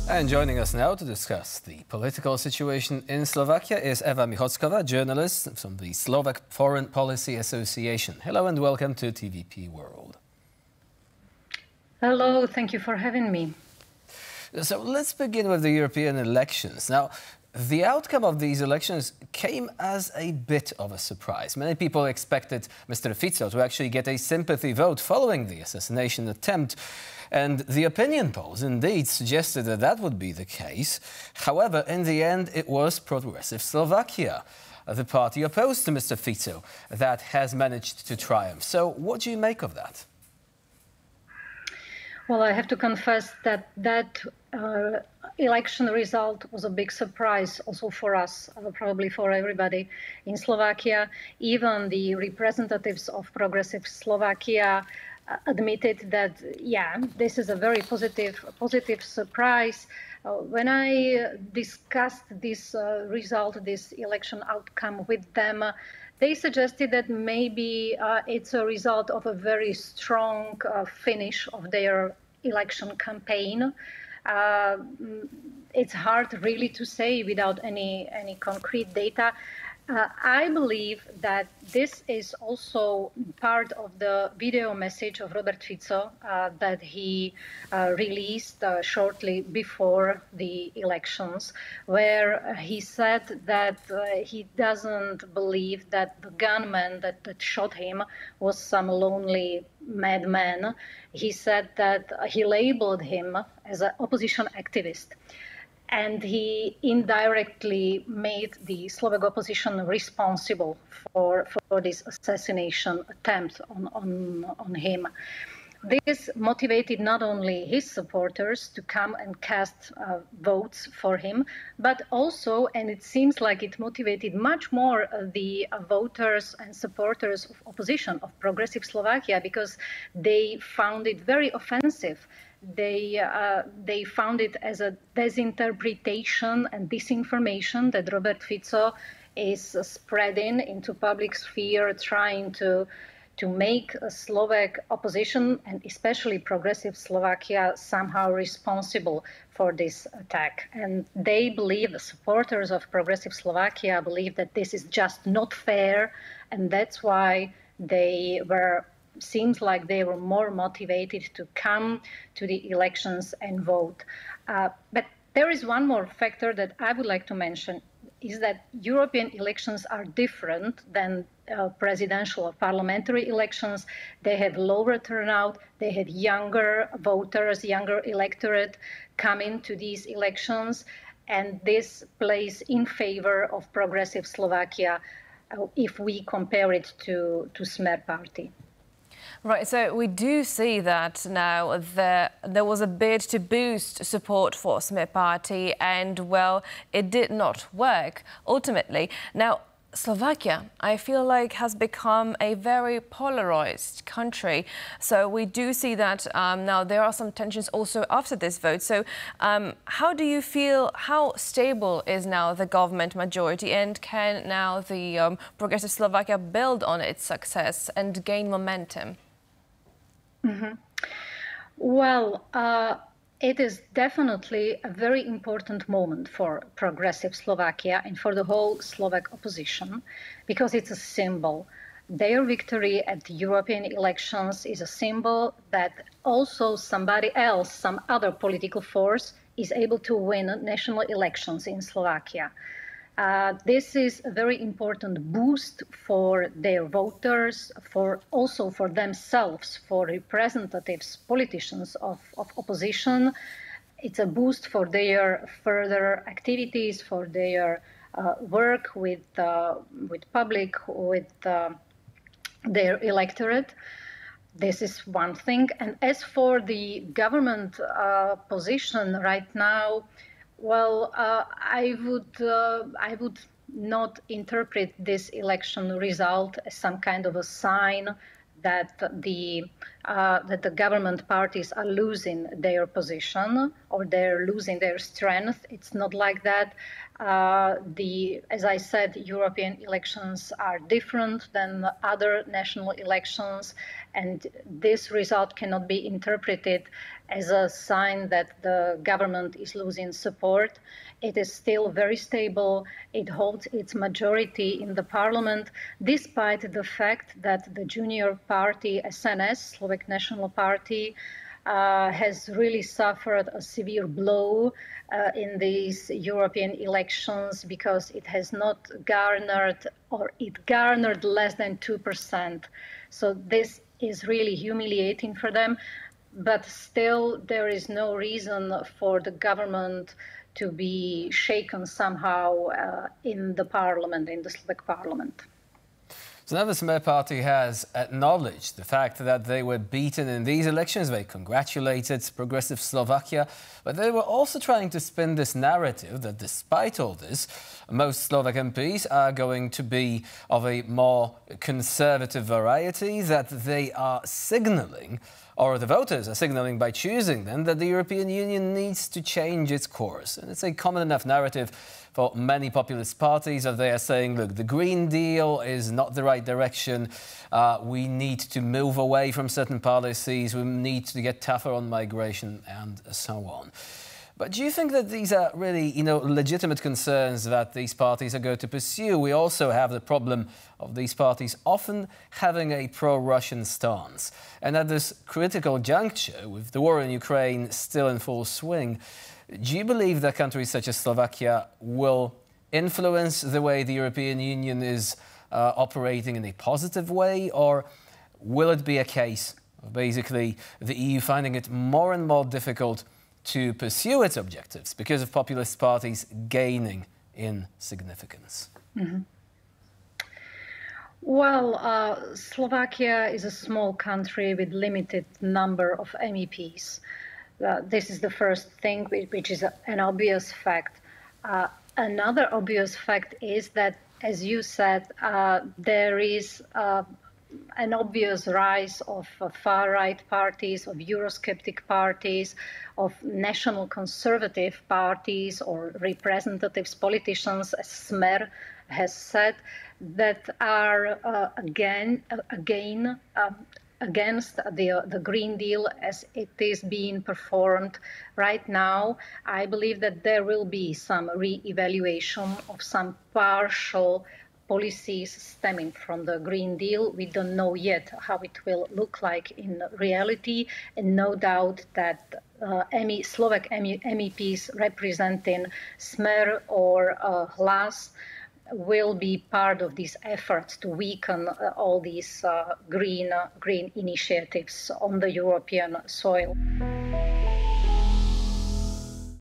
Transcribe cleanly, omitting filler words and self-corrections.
And joining us now to discuss the political situation in Slovakia is Eva Mihočková, journalist from the Slovak Foreign Policy Association. Hello and welcome to TVP World. Hello, thank you for having me. So let's begin with the European elections. Now, the outcome of these elections came as a bit of a surprise. Many people expected Mr. Fico to actually get a sympathy vote following the assassination attempt. And the opinion polls indeed suggested that that would be the case. However, in the end, it was Progressive Slovakia, the party opposed to Mr. Fico, that has managed to triumph. So what do you make of that? Well, I have to confess that election result was a big surprise also for us, probably for everybody in Slovakia. Even the representatives of Progressive Slovakia admitted that, yeah, this is a very positive surprise. When I discussed this result, this election outcome with them, they suggested that maybe it's a result of a very strong finish of their election campaign. It's hard really to say without any concrete data. I believe that this is also part of the video message of Robert Fico that he released shortly before the elections, where he said that he doesn't believe that the gunman that shot him was some lonely madman. He said that he labeled him as an opposition activist. And he indirectly made the Slovak opposition responsible for this assassination attempt on him. This motivated not only his supporters to come and cast votes for him, but also, and it seems like it motivated much more the voters and supporters of opposition, of Progressive Slovakia, because they found it very offensive. They found it as a disinterpretation and disinformation that Robert Fico is spreading into public sphere, trying to make a Slovak opposition and especially Progressive Slovakia somehow responsible for this attack. And they believe, the supporters of Progressive Slovakia believe that this is just not fair, and that's why seems like they were more motivated to come to the elections and vote. But there is one more factor that I would like to mention, is that European elections are different than presidential or parliamentary elections. They have lower turnout, they have younger voters, younger electorate coming to these elections, and this plays in favor of Progressive Slovakia if we compare it to Smer party. Right, so we do see that now there was a bid to boost support for Smer party, and, well, it did not work ultimately. Now, Slovakia, I feel like, has become a very polarized country. So we do see that now there are some tensions also after this vote. So how do you feel, how stable is now the government majority, and can now the Progressive Slovakia build on its success and gain momentum? Mm-hmm. Well, it is definitely a very important moment for Progressive Slovakia and for the whole Slovak opposition, because it's a symbol. Their victory at the European elections is a symbol that also somebody else, some other political force, is able to win national elections in Slovakia. This is a very important boost for their voters, also for themselves, for representatives, politicians of opposition. It's a boost for their further activities, for their work with public, with their electorate. This is one thing. And as for the government position right now, well, I would not interpret this election result as some kind of a sign that the government parties are losing their position or they're losing their strength. It's not like that. As I said, European elections are different than other national elections, And this result cannot be interpreted as a sign that the government is losing support. It is still very stable. It holds its majority in the parliament, despite the fact that the junior party, SNS, Slovak National Party, has really suffered a severe blow in these European elections because it has not garnered, or it garnered less than 2%. So this is really humiliating for them. But still, there is no reason for the government to be shaken somehow in the parliament, in the Slovak parliament. So now the Smer party has acknowledged the fact that they were beaten in these elections. They congratulated Progressive Slovakia, but they were also trying to spin this narrative that despite all this, most Slovak MPs are going to be of a more conservative variety, that they are signalling, or the voters are signalling by choosing them, that the European Union needs to change its course. And it's a common enough narrative for many populist parties, that they are saying, look, the Green Deal is not the right direction. We need to move away from certain policies. We need to get tougher on migration and so on. But do you think that these are really, legitimate concerns that these parties are going to pursue? We also have the problem of these parties often having a pro-Russian stance. And at this critical juncture, with the war in Ukraine still in full swing, do you believe that countries such as Slovakia will influence the way the European Union is operating in a positive way? Or will it be a case of basically the EU finding it more and more difficult to pursue its objectives because of populist parties gaining in significance? Mm-hmm. Well, Slovakia is a small country with limited number of MEPs. This is the first thing, which is an obvious fact. Another obvious fact is that, as you said, there is an obvious rise of far-right parties, of Eurosceptic parties, of national conservative parties or representatives, politicians, as Smer has said, that are against the Green Deal as it is being performed right now. I believe that there will be some re-evaluation of some partial policies stemming from the Green Deal. We don't know yet how it will look like in reality, and no doubt that Slovak MEPs representing Smer or Hlas will be part of these efforts to weaken all these green initiatives on the European soil.